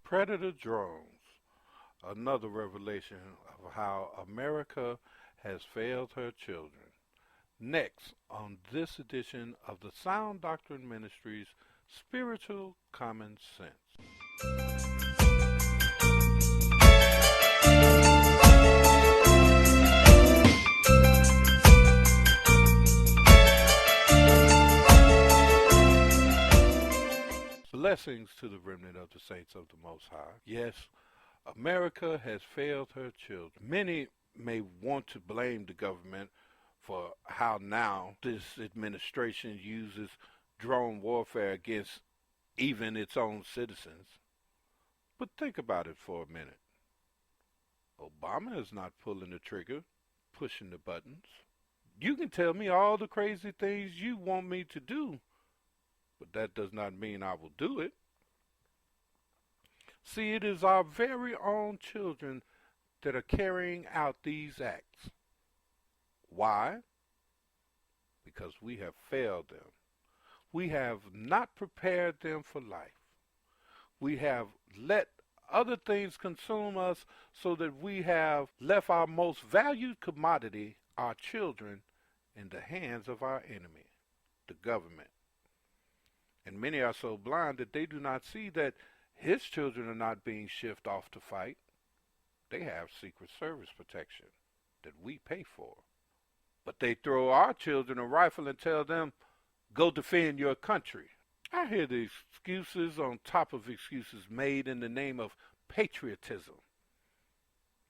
Predator drones, another revelation of how America has failed her children. Next, on this edition of the Sound Doctrine Ministries Spiritual Common Sense. Blessings to the remnant of the saints of the Most High. Yes, America has failed her children. Many may want to blame the government for how now this administration uses drone warfare against even its own citizens. But think about it for a minute. Obama is not pulling the trigger, pushing the buttons. You can tell me all the crazy things you want me to do, but that does not mean I will do it. See, it is our very own children that are carrying out these acts. Why? Because we have failed them. We have not prepared them for life. We have let other things consume us so that we have left our most valued commodity, our children, in the hands of our enemy, the government. And many are so blind that they do not see that his children are not being shipped off to fight. They have Secret Service protection that we pay for. But they throw our children a rifle and tell them, go defend your country. I hear the excuses on top of excuses made in the name of patriotism.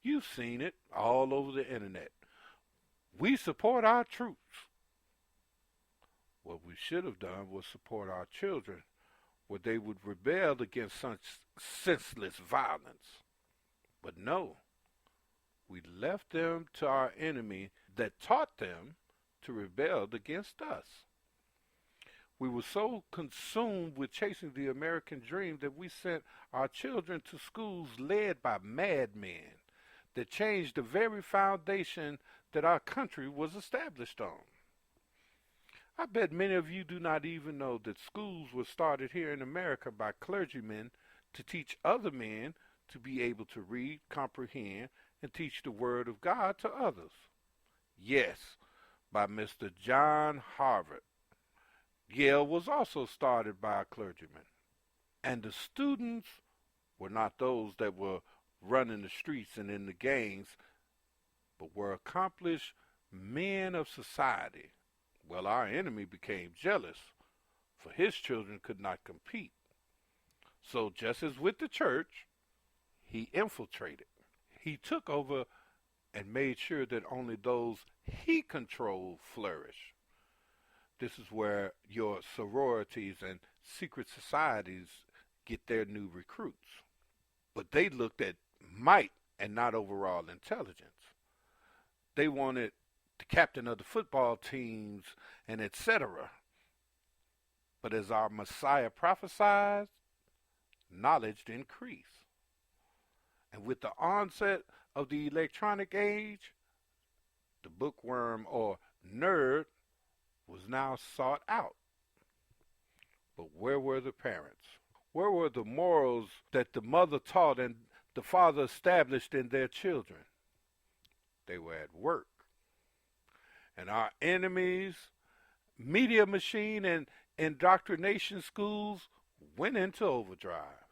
You've seen it all over the internet. We support our troops. What we should have done was support our children, where they would rebel against such senseless violence. But no, we left them to our enemy that taught them to rebel against us. We were so consumed with chasing the American dream that we sent our children to schools led by madmen that changed the very foundation that our country was established on. I bet many of you do not even know that schools were started here in America by clergymen to teach other men to be able to read, comprehend, and teach the Word of God to others. Yes, by Mr. John Harvard. Yale was also started by a clergyman. And the students were not those that were running the streets and in the gangs, but were accomplished men of society. Well, our enemy became jealous, for his children could not compete. So just as with the church, he infiltrated. He took over and made sure that only those he controlled flourish. This is where your sororities and secret societies get their new recruits. But they looked at might and not overall intelligence. They wanted the captain of the football teams and etc. But as our Messiah prophesied, knowledge increased. And with the onset of the electronic age, the bookworm or nerd was now sought out. But where were the parents? Where were the morals that the mother taught and the father established in their children? They were at work. And our enemies, media machine and indoctrination schools went into overdrive.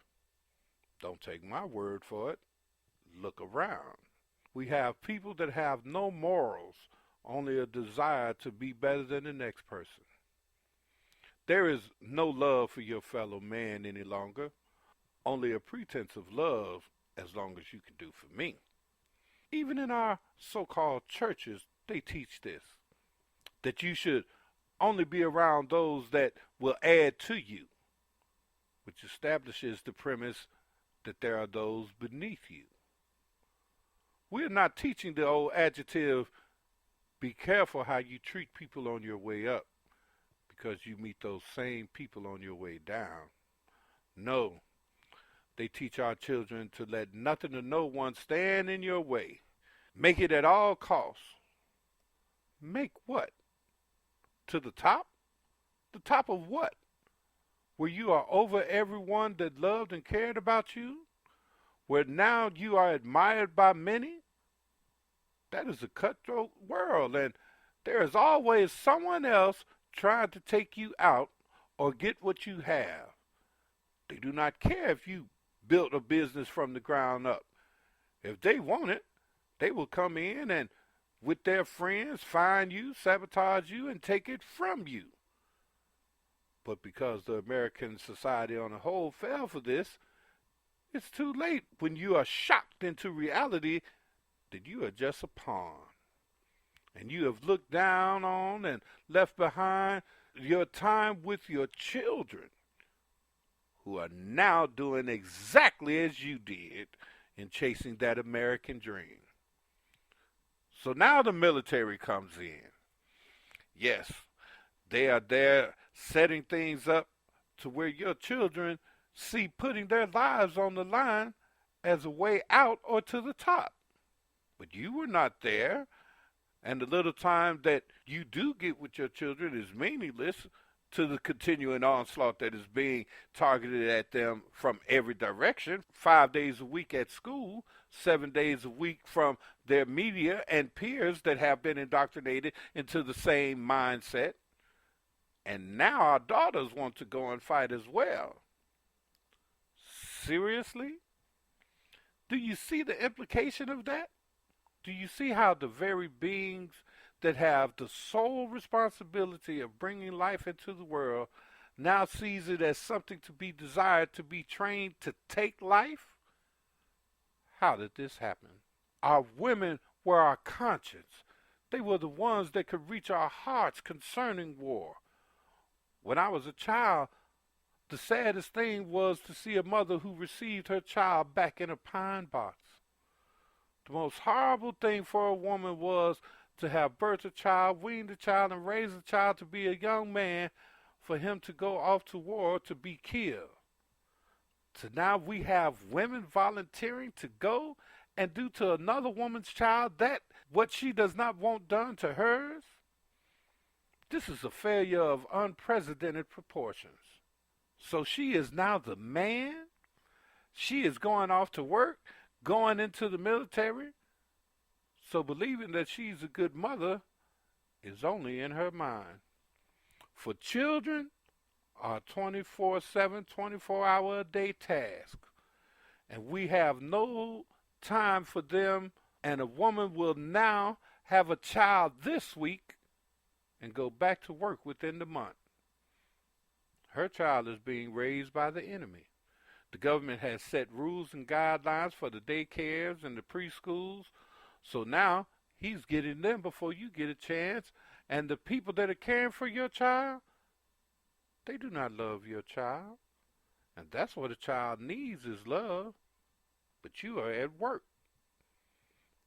Don't take my word for it. Look around. We have people that have no morals, only a desire to be better than the next person. There is no love for your fellow man any longer, only a pretense of love as long as you can do for me. Even in our so-called churches, they teach this, that you should only be around those that will add to you, which establishes the premise that there are those beneath you. We are not teaching the old adjective, be careful how you treat people on your way up, because you meet those same people on your way down. No, they teach our children to let nothing or no one stand in your way. Make it at all costs. Make what? To the top? The top of what? Where you are over everyone that loved and cared about you? where now you are admired by many, that is a cutthroat world, and there is always someone else trying to take you out or get what you have. They do not care if you built a business from the ground up. If they want it, they will come in and, with their friends, find you, sabotage you, and take it from you. But because the American society on the whole fell for this, it's too late when you are shocked into reality that you are just a pawn. And you have looked down on and left behind your time with your children, who are now doing exactly as you did in chasing that American dream. So now the military comes in. Yes, they are there setting things up to where your children see putting their lives on the line as a way out or to the top. But you were not there, and the little time that you do get with your children is meaningless to the continuing onslaught that is being targeted at them from every direction, 5 days a week at school, 7 days a week from their media and peers that have been indoctrinated into the same mindset. And now our daughters want to go and fight as well. Seriously? Do you see the implication of that? Do you see how the very beings that have the sole responsibility of bringing life into the world now sees it as something to be desired, to be trained to take life? How did this happen? Our women were our conscience. They were the ones that could reach our hearts concerning war. When I was a child, the saddest thing was to see a mother who received her child back in a pine box. The most horrible thing for a woman was to have birthed a child, weaned a child, and raised a child to be a young man, for him to go off to war to be killed. So now we have women volunteering to go and do to another woman's child that what she does not want done to hers. This is a failure of unprecedented proportions. So she is now the man. She is going off to work, going into the military. So believing that she's a good mother is only in her mind. For children are 24/7, 24-hour-a-day task. And we have no time for them. And a woman will now have a child this week and go back to work within the month. Her child is being raised by the enemy. The government has set rules and guidelines for the daycares and the preschools. So now he's getting them before you get a chance. And the people that are caring for your child, they do not love your child. And that's what a child needs, is love. But you are at work.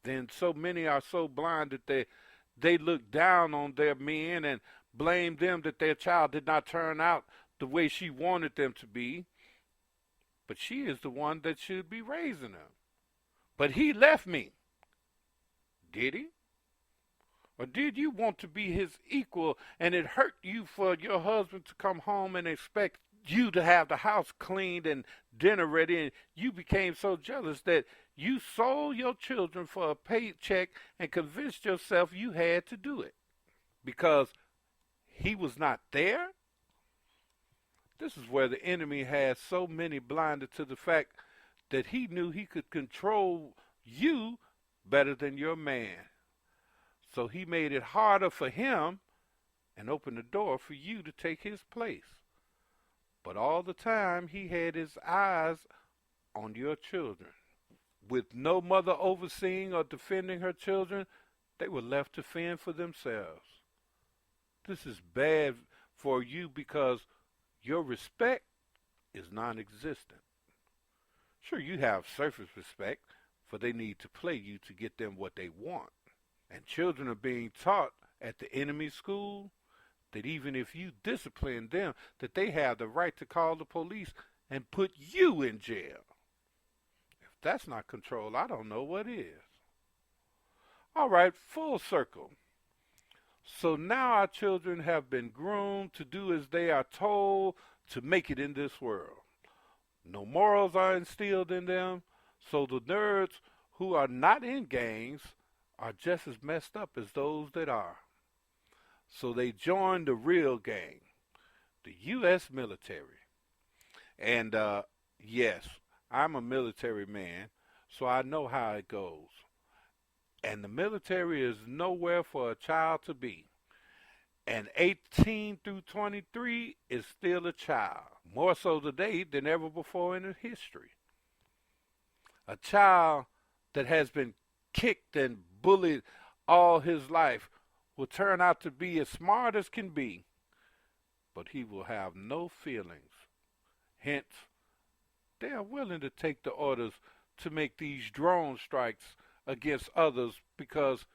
Then so many are so blind that they look down on their men and blame them that their child did not turn out the way she wanted them to be. But she is the one that should be raising them. But he left me. Did he? Or did you want to be his equal, and it hurt you for your husband to come home and expect you to have the house cleaned and dinner ready, and you became so jealous that you sold your children for a paycheck and convinced yourself you had to do it because he was not there? This is where the enemy has so many blinded to the fact that he knew he could control you better than your man. So he made it harder for him and opened the door for you to take his place. But all the time he had his eyes on your children. With no mother overseeing or defending her children, they were left to fend for themselves. This is bad for you because your respect is non-existent. Sure, you have surface respect, for they need to play you to get them what they want. And children are being taught at the enemy school that even if you discipline them, that they have the right to call the police and put you in jail. If that's not control, I don't know what is. All right, full circle. So now our children have been groomed to do as they are told to make it in this world. No morals are instilled in them. So the nerds who are not in gangs are just as messed up as those that are. So they joined the real gang, the U.S. military. And yes, I'm a military man, so I know how it goes. And the military is nowhere for a child to be. And 18 through 23 is still a child, more so today than ever before in history. A child that has been kicked and bullied all his life will turn out to be as smart as can be, but he will have no feelings. Hence, they are willing to take the orders to make these drone strikes against others because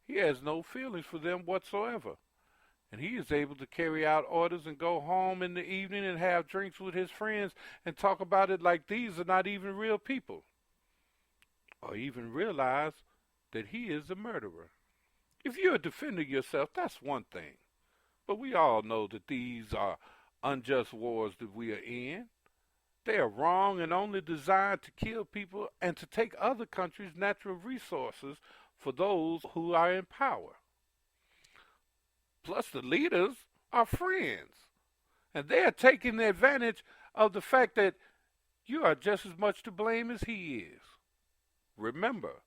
he has no feelings for them whatsoever. And he is able to carry out orders and go home in the evening and have drinks with his friends and talk about it like these are not even real people. Or even realize that he is a murderer. If you're defending yourself, that's one thing. But we all know that these are unjust wars that we are in. They are wrong and only designed to kill people and to take other countries' natural resources for those who are in power. Plus the leaders are friends. And they are taking advantage of the fact that you are just as much to blame as he is. Remember,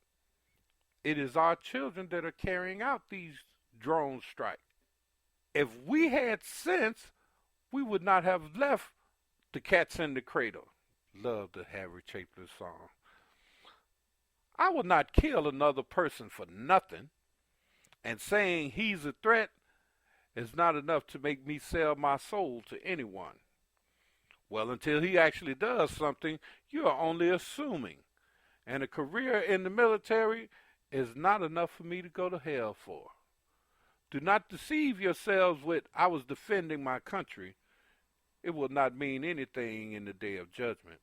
it is our children that are carrying out these drone strikes. If we had sense, we would not have left the cats in the cradle. Love the Harry Chapin song. I would not kill another person for nothing. And saying he's a threat is not enough to make me sell my soul to anyone. Well, until he actually does something, you are only assuming. And a career in the military is not enough for me to go to hell for. Do not deceive yourselves with, I was defending my country. It will not mean anything in the day of judgment.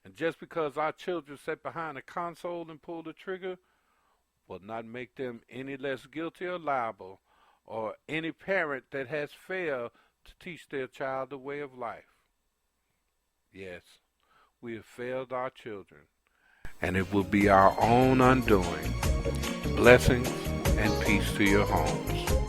And just because our children sat behind a console and pulled the trigger will not make them any less guilty or liable, or any parent that has failed to teach their child the way of life. Yes, we have failed our children, and it will be our own undoing. Blessings and peace to your homes.